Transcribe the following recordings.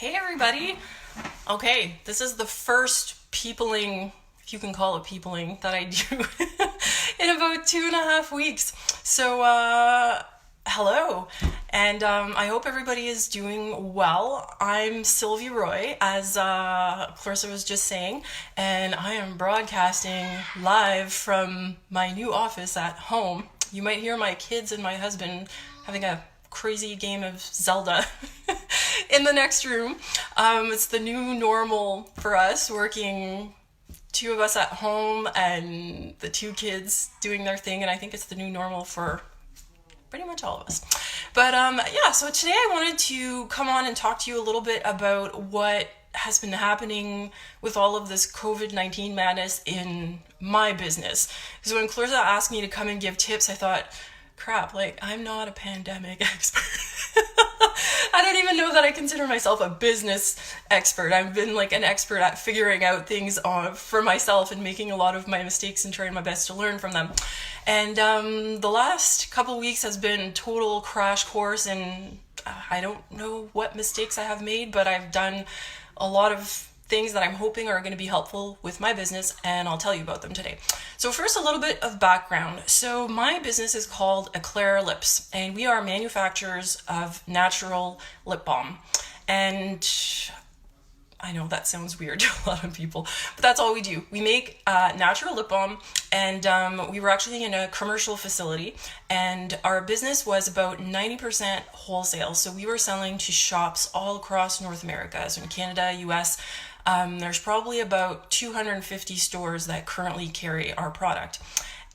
Hey everybody! Okay, this is the first peopling, if you can call it peopling, that I do in about 2.5 weeks. So, hello, and I hope everybody is doing well. I'm Sylvie Roy, as Clarissa was just saying, and I am broadcasting live from my new office at home. You might hear my kids and my husband having a crazy game of Zelda in the next room. It's the new normal for us, working two of us at home and the two kids doing their thing, and I think it's the new normal for pretty much all of us. But yeah, so today I wanted to come on and talk to you a little bit about what has been happening with all of this COVID-19 madness in my business. Because when Clarissa asked me to come and give tips, I thought, crap, like, I'm not a pandemic expert. I don't even know that I consider myself a business expert. I've been like an expert at figuring out things for myself and making a lot of my mistakes and trying my best to learn from them. And the last couple weeks has been total crash course, and I don't know what mistakes I have made, but I've done a lot of things that I'm hoping are going to be helpful with my business, and I'll tell you about them today. So first, a little bit of background. So my business is called Eclair Lips, and we are manufacturers of natural lip balm. And I know that sounds weird to a lot of people, but that's all we do. We make natural lip balm, and we were actually in a commercial facility, and our business was about 90% wholesale. So we were selling to shops all across North America, so in Canada, US. There's probably about 250 stores that currently carry our product.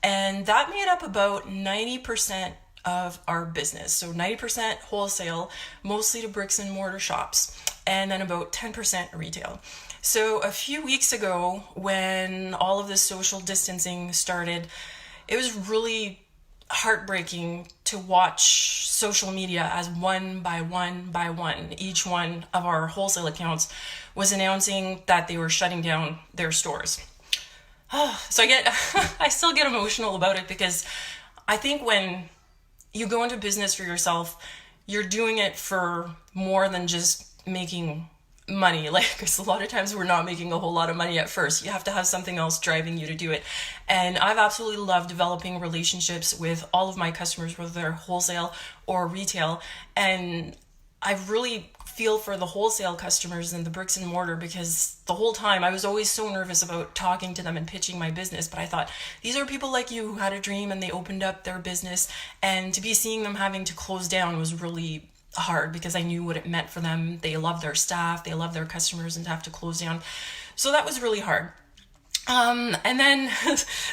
And that made up about 90% of our business. So 90% wholesale, mostly to bricks and mortar shops, and then about 10% retail. So a few weeks ago, when all of this social distancing started, it was really heartbreaking to watch social media as one by one, each one of our wholesale accounts was announcing that they were shutting down their stores. So I still get emotional about it, because I think when you go into business for yourself, you're doing it for more than just making money. Like, because a lot of times we're not making a whole lot of money at first. You have to have something else driving you to do it. And I've absolutely loved developing relationships with all of my customers, whether they're wholesale or retail. And I really feel for the wholesale customers and the bricks and mortar, because the whole time I was always so nervous about talking to them and pitching my business. But I thought, these are people like you who had a dream and they opened up their business, and to be seeing them having to close down was really hard, because I knew what it meant for them. They love their staff, they love their customers, and to have to close down. So that was really hard. And then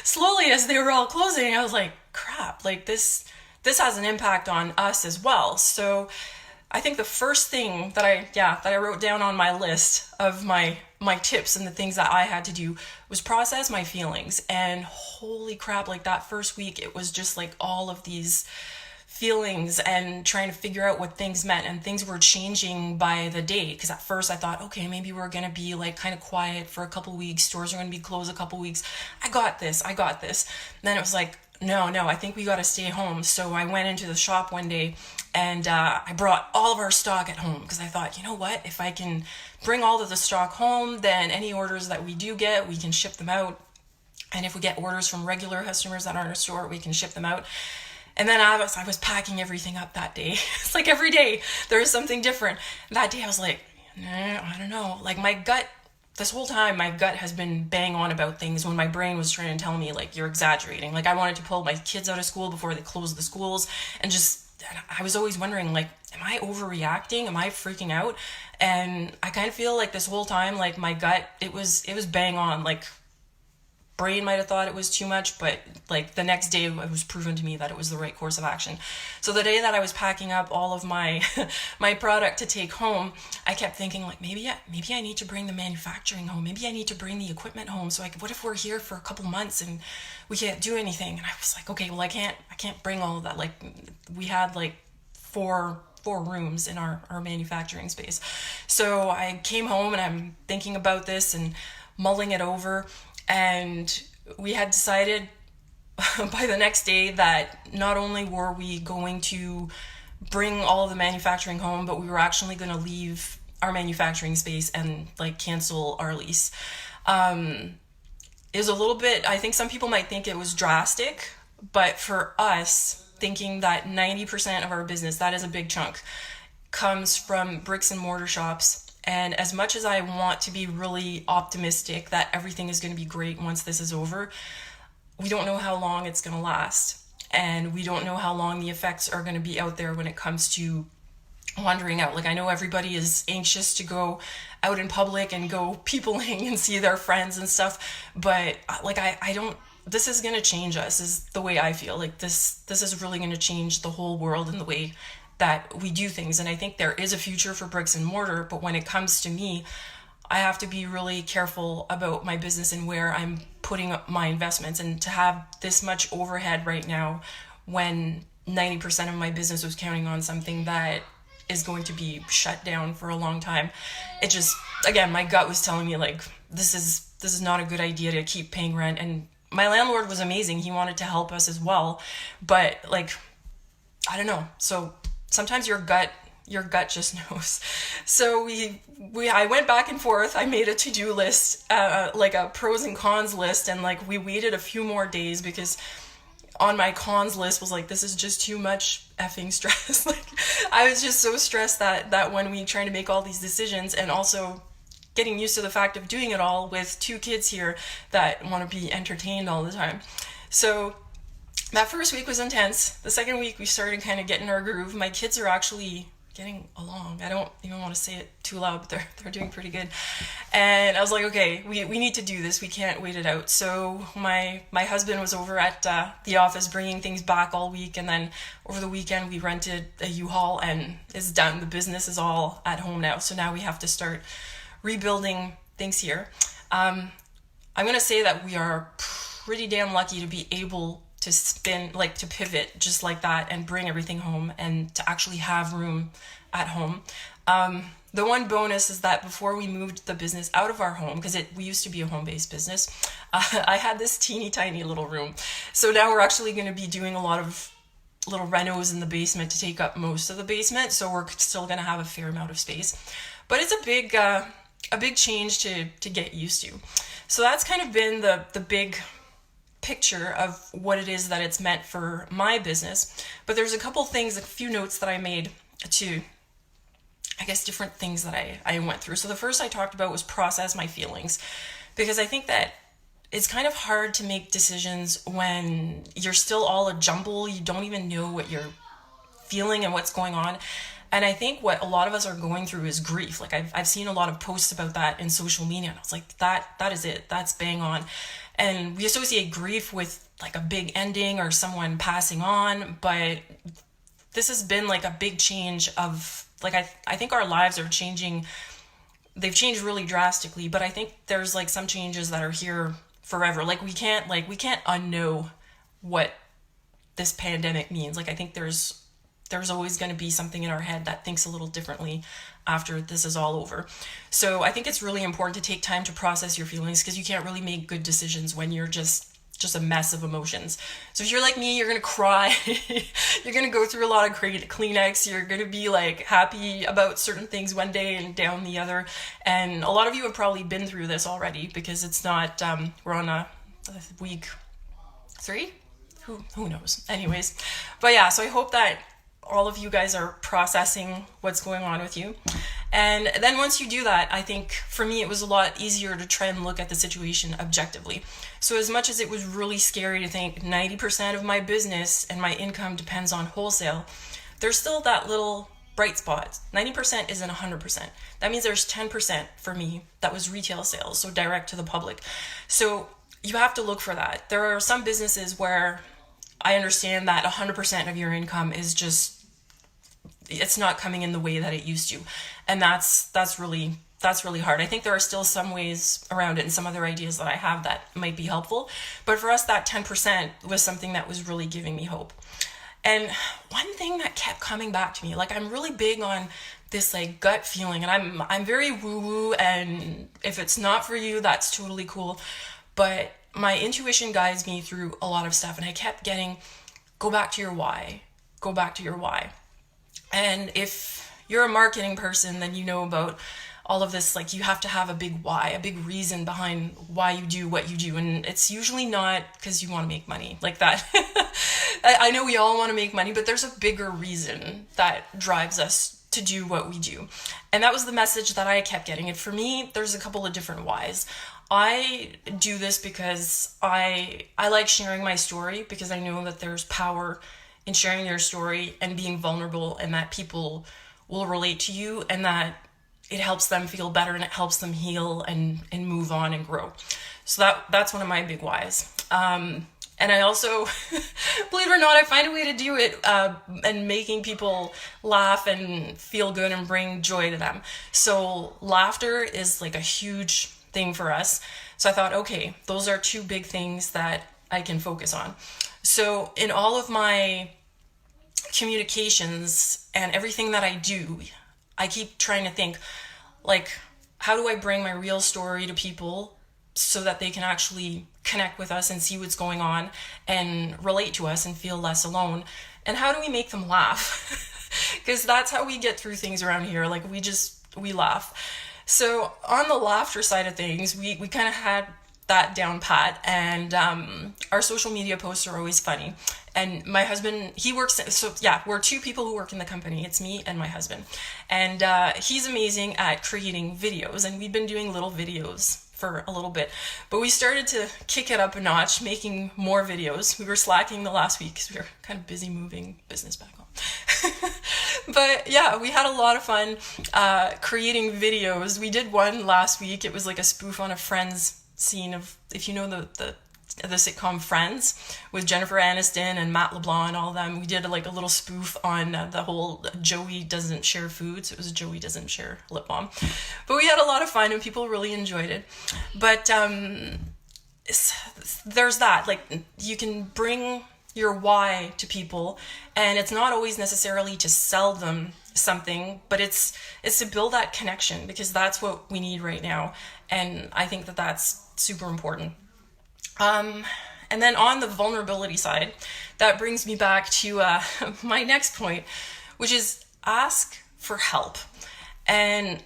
slowly, as they were all closing, I was like, crap, like this has an impact on us as well. So I think the first thing that I wrote down on my list of my tips and the things that I had to do was process my feelings. And holy crap, like that first week, it was just like all of these feelings and trying to figure out what things meant, and things were changing by the day. Because at first I thought, okay, maybe we're going to be like kind of quiet for a couple weeks, stores are going to be closed a couple weeks. I got this. And then it was like, no, I think we got to stay home. So I went into the shop one day, and I brought all of our stock at home, because I thought, you know what, if I can bring all of the stock home, then any orders that we do get, we can ship them out. And if we get orders from regular customers that aren't in a store, we can ship them out. And then I was packing everything up that day. It's like every day there was something different. That day I was like, I don't know. Like my gut, this whole time, my gut has been bang on about things when my brain was trying to tell me, like, you're exaggerating. Like, I wanted to pull my kids out of school before they closed the schools. And I was always wondering, like, am I overreacting? Am I freaking out? And I kind of feel like this whole time, like, my gut, it was bang on. Like, brain might have thought it was too much, but like the next day it was proven to me that it was the right course of action. So the day that I was packing up all of my my product to take home, I kept thinking, like, maybe I need to bring the manufacturing home. Maybe I need to bring the equipment home. So what if we're here for a couple months and we can't do anything? And I was like, okay, well, I can't bring all of that. Like, we had like four rooms in our manufacturing space. So I came home and I'm thinking about this and mulling it over. And we had decided by the next day that not only were we going to bring all of the manufacturing home, but we were actually going to leave our manufacturing space and like cancel our lease. Is a little bit, I think some people might think it was drastic, but for us, thinking that 90% of our business, that is a big chunk, comes from bricks and mortar shops. And as much as I want to be really optimistic that everything is going to be great once this is over, we don't know how long it's going to last. And we don't know how long the effects are going to be out there when it comes to wandering out. Like, I know everybody is anxious to go out in public and go peopling and see their friends and stuff, but like I don't, this is going to change us, is the way I feel. Like this is really going to change the whole world and the way that we do things. And I think there is a future for bricks and mortar, but when it comes to me, I have to be really careful about my business and where I'm putting up my investments. And to have this much overhead right now when 90% of my business was counting on something that is going to be shut down for a long time, it just, again, my gut was telling me like, this is not a good idea to keep paying rent. And my landlord was amazing. He wanted to help us as well, but like, I don't know. So sometimes your gut just knows. So I went back and forth. I made a to-do list, like a pros and cons list. And like, we waited a few more days because on my cons list was like, this is just too much effing stress. Like, I was just so stressed that when we trying to make all these decisions, and also getting used to the fact of doing it all with 2 kids here that want to be entertained all the time. So that first week was intense. The second week we started kind of getting our groove. My kids are actually getting along. I don't even want to say it too loud, but they're doing pretty good. And I was like, okay, we need to do this. We can't wait it out. So my husband was over at the office bringing things back all week, and then over the weekend we rented a U-Haul, and it's done. The business is all at home now. So now we have to start rebuilding things here. I'm going to say that we are pretty damn lucky to be able to to pivot just like that and bring everything home and to actually have room at home. The one bonus is that before we moved the business out of our home, because we used to be a home-based business, I had this teeny tiny little room. So now we're actually going to be doing a lot of little renos in the basement to take up most of the basement. So we're still going to have a fair amount of space, but it's a big change to get used to. So that's kind of been the big picture of what it is that it's meant for my business. But there's a few notes that I made to, I guess, different things that I went through. So the first I talked about was process my feelings, because I think that it's kind of hard to make decisions when you're still all a jumble. You don't even know what you're feeling and what's going on. And I think what a lot of us are going through is grief. Like I've seen a lot of posts about that in social media, and I was like, that is it. That's bang on. And we associate grief with like a big ending or someone passing on, but this has been like a big change of like, I think our lives are changing. They've changed really drastically, but I think there's like some changes that are here forever. Like we can't unknow what this pandemic means. Like I think there's always going to be something in our head that thinks a little differently after this is all over. So I think it's really important to take time to process your feelings, because you can't really make good decisions when you're just a mess of emotions. So if you're like me, you're going to cry. You're going to go through a lot of Kleenex. You're going to be like happy about certain things one day and down the other. And a lot of you have probably been through this already, because it's not, we're on a week 3? Who knows? Anyways, but yeah, so I hope that all of you guys are processing what's going on with you. And then once you do that, I think for me, it was a lot easier to try and look at the situation objectively. So as much as it was really scary to think 90% of my business and my income depends on wholesale, there's still that little bright spot. 90% isn't 100%. That means there's 10% for me that was retail sales, so direct to the public. So you have to look for that. There are some businesses where I understand that 100% of your income is just, it's not coming in the way that it used to. And that's really hard. I think there are still some ways around it and some other ideas that I have that might be helpful. But for us, that 10% was something that was really giving me hope. And one thing that kept coming back to me, like I'm really big on this like gut feeling, and I'm very woo-woo, and if it's not for you, that's totally cool. But my intuition guides me through a lot of stuff, and I kept getting, go back to your why. And if you're a marketing person, then you know about all of this. Like, you have to have a big why, a big reason behind why you do what you do. And it's usually not because you want to make money like that. I know we all want to make money, but there's a bigger reason that drives us to do what we do. And that was the message that I kept getting. And for me, there's a couple of different whys. I do this because I like sharing my story, because I know that there's power in sharing your story and being vulnerable, and that people will relate to you, and that it helps them feel better, and it helps them heal and move on and grow. So that's one of my big whys. And I also, believe it or not, I find a way to do it and making people laugh and feel good and bring joy to them. So laughter is like a huge thing for us. So I thought, okay, those are two big things that I can focus on. So in all of my communications and everything that I do, I keep trying to think, like, how do I bring my real story to people so that they can actually connect with us and see what's going on and relate to us and feel less alone? And how do we make them laugh? Because that's how we get through things around here. Like, we laugh. So on the laughter side of things, we kind of had that down pat, and our social media posts are always funny. And my husband, he works, so yeah, we're two people who work in the company. It's me and my husband. And he's amazing at creating videos, and we've been doing little videos for a little bit. But we started to kick it up a notch, making more videos. We were slacking the last week because we were kind of busy moving business back home. But yeah, we had a lot of fun creating videos. We did one last week. It was like a spoof on a Friends scene of, if you know the sitcom Friends, with Jennifer Aniston and Matt LeBlanc and all of them. We did like a little spoof on the whole Joey doesn't share food. So it was Joey doesn't share lip balm. But we had a lot of fun and people really enjoyed it. But there's that. Like, you can bring your why to people, and it's not always necessarily to sell them something, but it's to build that connection, because that's what we need right now. And I think that that's super important. And then on the vulnerability side, that brings me back to my next point, which is ask for help. And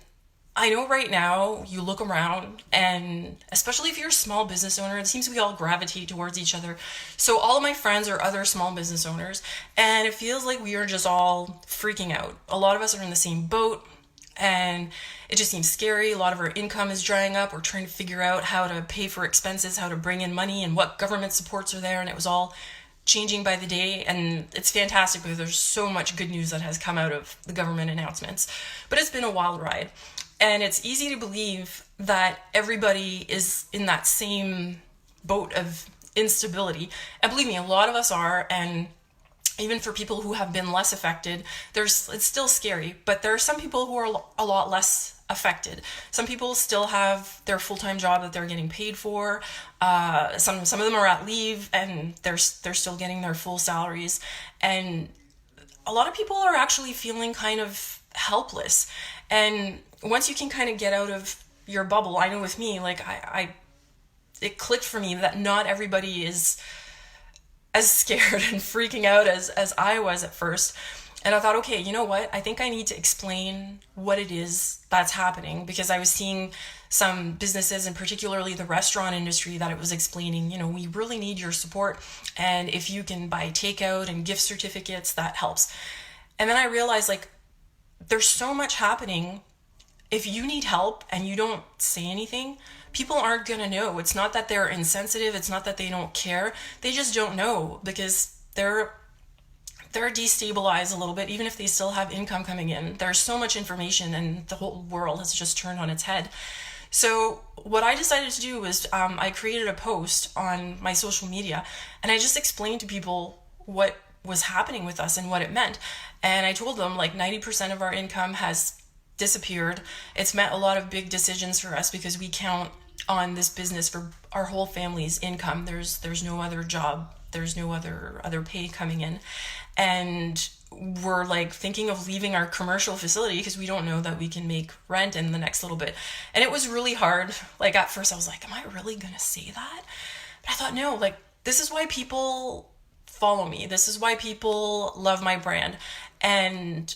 I know right now you look around, and especially if you're a small business owner, it seems we all gravitate towards each other. So all of my friends are other small business owners, and it feels like we are just all freaking out. A lot of us are in the same boat, and it just seems scary. A lot of our income is drying up. We're trying to figure out how to pay for expenses, how to bring in money, and what government supports are there. And it was all changing by the day. And it's fantastic because there's so much good news that has come out of the government announcements. But it's been a wild ride. And it's easy to believe that everybody is in that same boat of instability. And believe me, a lot of us are. And even for people who have been less affected, it's still scary. But there are some people who are a lot less affected. Some people still have their full-time job that they're getting paid for. Some of them are at leave, and they're still getting their full salaries. And a lot of people are actually feeling kind of helpless. And once you can kind of get out of your bubble, I know with me, like it clicked for me that not everybody is as scared and freaking out as I was at first. And I thought, okay, you know what? I think I need to explain what it is that's happening, because I was seeing some businesses, and particularly the restaurant industry, that it was explaining, we really need your support. And if you can buy takeout and gift certificates, that helps. And then I realized, like, there's so much happening. If you need help and you don't say anything, people aren't going to know. It's not that they're insensitive. It's not that they don't care. They just don't know, because they're destabilized a little bit, even if they still have income coming in. There's so much information, and the whole world has just turned on its head. So what I decided to do was I created a post on my social media, and I just explained to people what was happening with us and what it meant. And I told them, like, 90% of our income has disappeared. It's meant a lot of big decisions for us, because we count on this business for our whole family's income. There's no other job. There's no other pay coming in. And we're like thinking of leaving our commercial facility because we don't know that we can make rent in the next little bit. And it was really hard. Like, at first I was like, am I really going to say that? But I thought, no, like, this is why people follow me. This is why people love my brand. And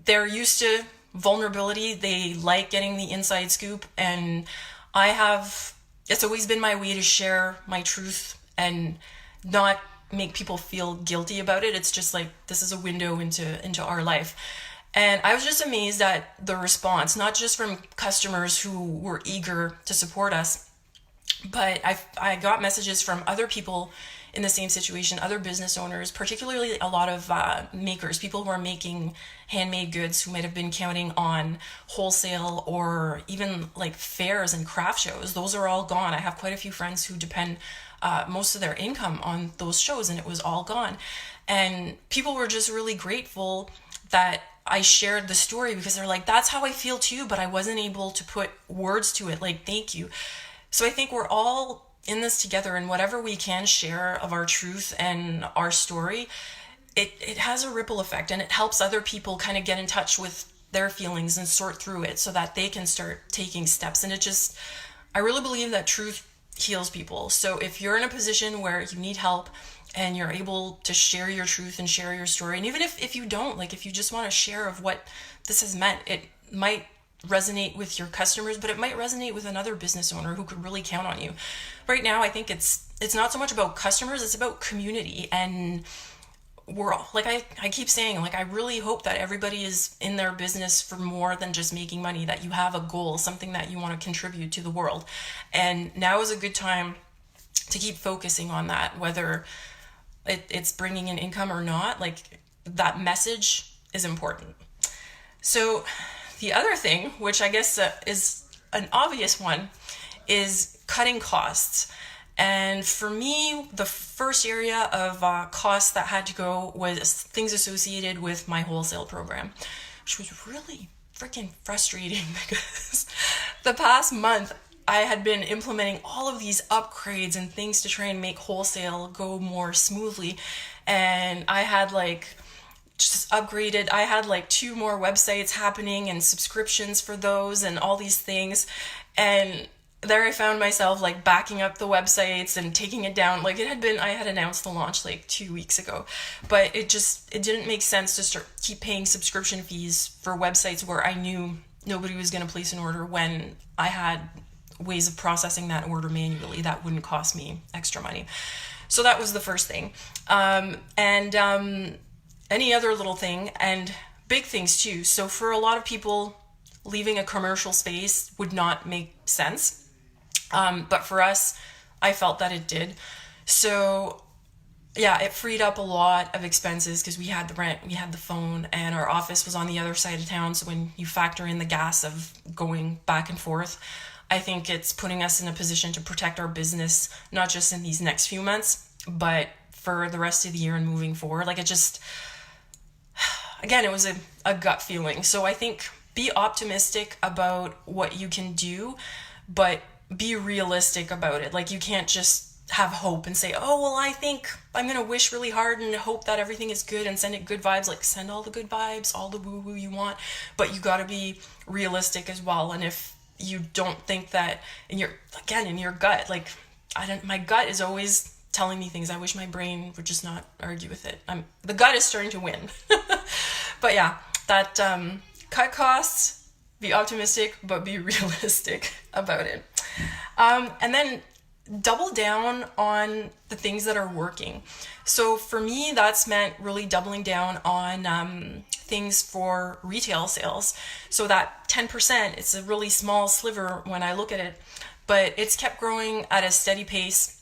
they're used to vulnerability. They like getting the inside scoop. And it's always been my way to share my truth and not make people feel guilty about it. It's just like, this is a window into our life. And I was just amazed at the response, not just from customers who were eager to support us, but I got messages from other people in the same situation, other business owners, particularly a lot of makers, people who are making handmade goods who might have been counting on wholesale or even like fairs and craft shows. Those are all gone. I have quite a few friends who depend most of their income on those shows, and it was all gone. And people were just really grateful that I shared the story, because they're like, that's how I feel too, but I wasn't able to put words to it. Like, thank you. So I think we're all in this together, and whatever we can share of our truth and our story, it has a ripple effect, and it helps other people kind of get in touch with their feelings and sort through it so that they can start taking steps. And I really believe that truth heals people. So if you're in a position where you need help and you're able to share your truth and share your story, and even if you don't, like if you just want to share of what this has meant, it might resonate with your customers, but it might resonate with another business owner who could really count on you. Right now, I think it's not so much about customers, it's about community. And we're all, like I keep saying, like, I really hope that everybody is in their business for more than just making money, that you have a goal, something that you want to contribute to the world. And now is a good time to keep focusing on that, whether it's bringing in income or not. Like, that message is important. So the other thing, which I guess is an obvious one, is cutting costs. And for me, the first area of costs that had to go was things associated with my wholesale program, which was really freaking frustrating because the past month I had been implementing all of these upgrades and things to try and make wholesale go more smoothly. And I had just upgraded. I had 2 more websites happening and subscriptions for those and all these things. And there I found myself backing up the websites and taking it down. I had announced the launch 2 weeks ago, but it didn't make sense to keep paying subscription fees for websites where I knew nobody was going to place an order, when I had ways of processing that order manually that wouldn't cost me extra money. So that was the first thing. Any other little thing, and big things too. So for a lot of people, leaving a commercial space would not make sense. But for us, I felt that it did. So yeah, it freed up a lot of expenses because we had the rent, we had the phone, and our office was on the other side of town. So when you factor in the gas of going back and forth, I think it's putting us in a position to protect our business, not just in these next few months, but for the rest of the year and moving forward. Again, it was a gut feeling. So I think be optimistic about what you can do, but be realistic about it. You can't just have hope and say, oh, well, I think I'm going to wish really hard and hope that everything is good and send it good vibes. Send all the good vibes, all the woo-woo you want, but you got to be realistic as well. And if you don't think that in your gut, my gut is always telling me things. I wish my brain would just not argue with it. The gut is starting to win. But yeah, that cut costs, be optimistic, but be realistic about it. And then double down on the things that are working. So for me, that's meant really doubling down on things for retail sales. So that 10%, it's a really small sliver when I look at it, but it's kept growing at a steady pace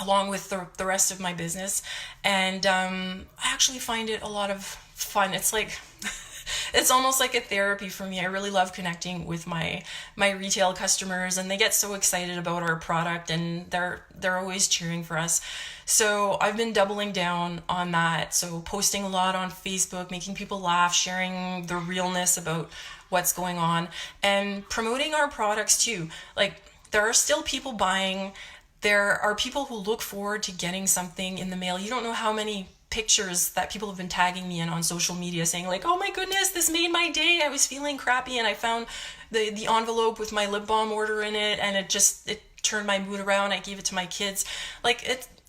along with the rest of my business. And I actually find it a lot of fun. It's it's almost like a therapy for me. I really love connecting with my retail customers, and they get so excited about our product, and they're always cheering for us. So I've been doubling down on that. So posting a lot on Facebook, making people laugh, sharing the realness about what's going on, and promoting our products too. There are still people buying. There are people who look forward to getting something in the mail. You don't know how many pictures that people have been tagging me in on social media saying oh my goodness, this made my day. I was feeling crappy and I found the envelope with my lip balm order in it, and it turned my mood around. I gave it to my kids.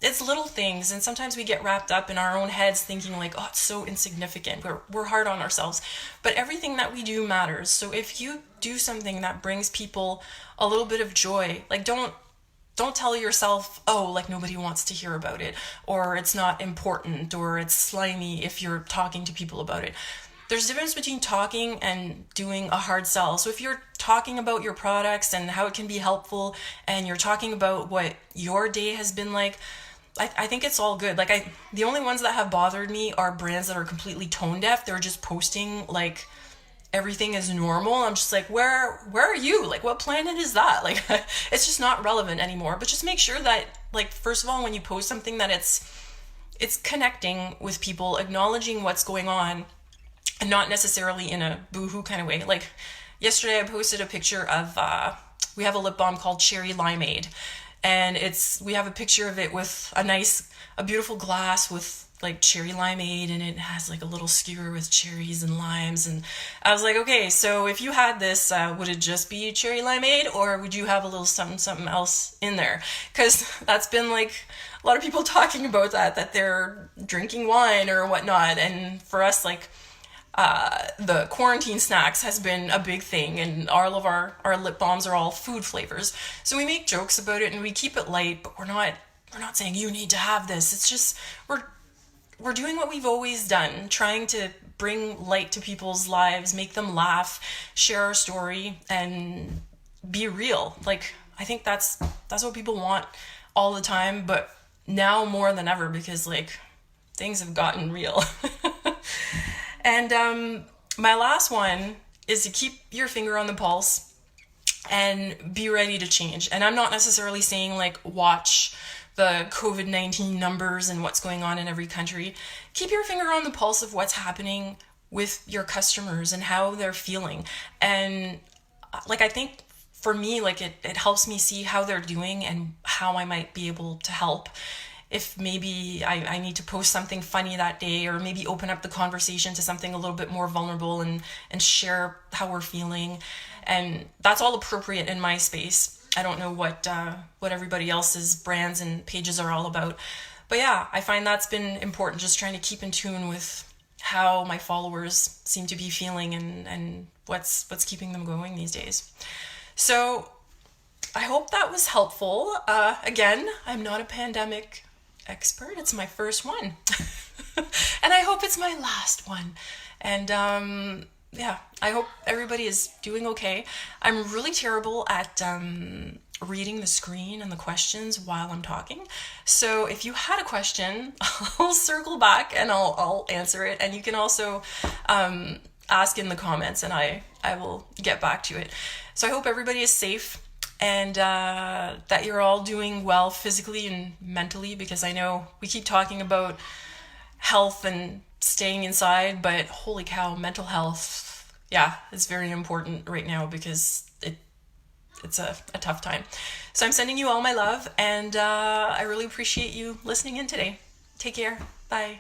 it's little things, and sometimes we get wrapped up in our own heads thinking like, oh, it's so insignificant. We're hard on ourselves, but everything that we do matters. So if you do something that brings people a little bit of joy, like don't tell yourself, oh, like nobody wants to hear about it, or it's not important, or it's slimy if you're talking to people about it. There's a difference between talking and doing a hard sell. So if you're talking about your products and how it can be helpful, and you're talking about what your day has been like, I think it's all good. Like the only ones that have bothered me are brands that are completely tone deaf. They're just posting like everything is normal. I'm just like, where are you? Like, what planet is that? Like, it's just not relevant anymore. But just make sure that, like, first of all, when you post something, that it's connecting with people, acknowledging what's going on, and not necessarily in a boohoo kind of way. Like yesterday I posted a picture of we have a lip balm called Cherry Limeade, and we have a picture of it with a beautiful glass with like cherry limeade, and it has like a little skewer with cherries and limes. And I was like, okay, so if you had this, would it just be cherry limeade, or would you have a little something else in there? Because that's been like a lot of people talking about that they're drinking wine or whatnot. And for us, like the quarantine snacks has been a big thing, and all of our lip balms are all food flavors. So we make jokes about it and we keep it light, but we're not saying you need to have this. It's just we're doing what we've always done, trying to bring light to people's lives, make them laugh, share our story, and be real. Like, I think that's what people want all the time, but now more than ever, because like things have gotten real. And my last one is to keep your finger on the pulse and be ready to change. And I'm not necessarily saying like watch the COVID-19 numbers and what's going on in every country. Keep your finger on the pulse of what's happening with your customers and how they're feeling. And like, I think for me, like it helps me see how they're doing and how I might be able to help. If maybe I need to post something funny that day, or maybe open up the conversation to something a little bit more vulnerable and share how we're feeling. And that's all appropriate in my space. I don't know what everybody else's brands and pages are all about. But yeah, I find that's been important, just trying to keep in tune with how my followers seem to be feeling and what's keeping them going these days. So I hope that was helpful. Again, I'm not a pandemic expert. It's my first one. And I hope it's my last one. And yeah, I hope everybody is doing okay. I'm really terrible at reading the screen and the questions while I'm talking. So if you had a question, I'll circle back and I'll answer it. And you can also ask in the comments, and I will get back to it. So I hope everybody is safe, and that you're all doing well physically and mentally, because I know we keep talking about health and staying inside, but holy cow, mental health, yeah, it's very important right now, because it's a tough time. So I'm sending you all my love, and I really appreciate you listening in today. Take care. Bye.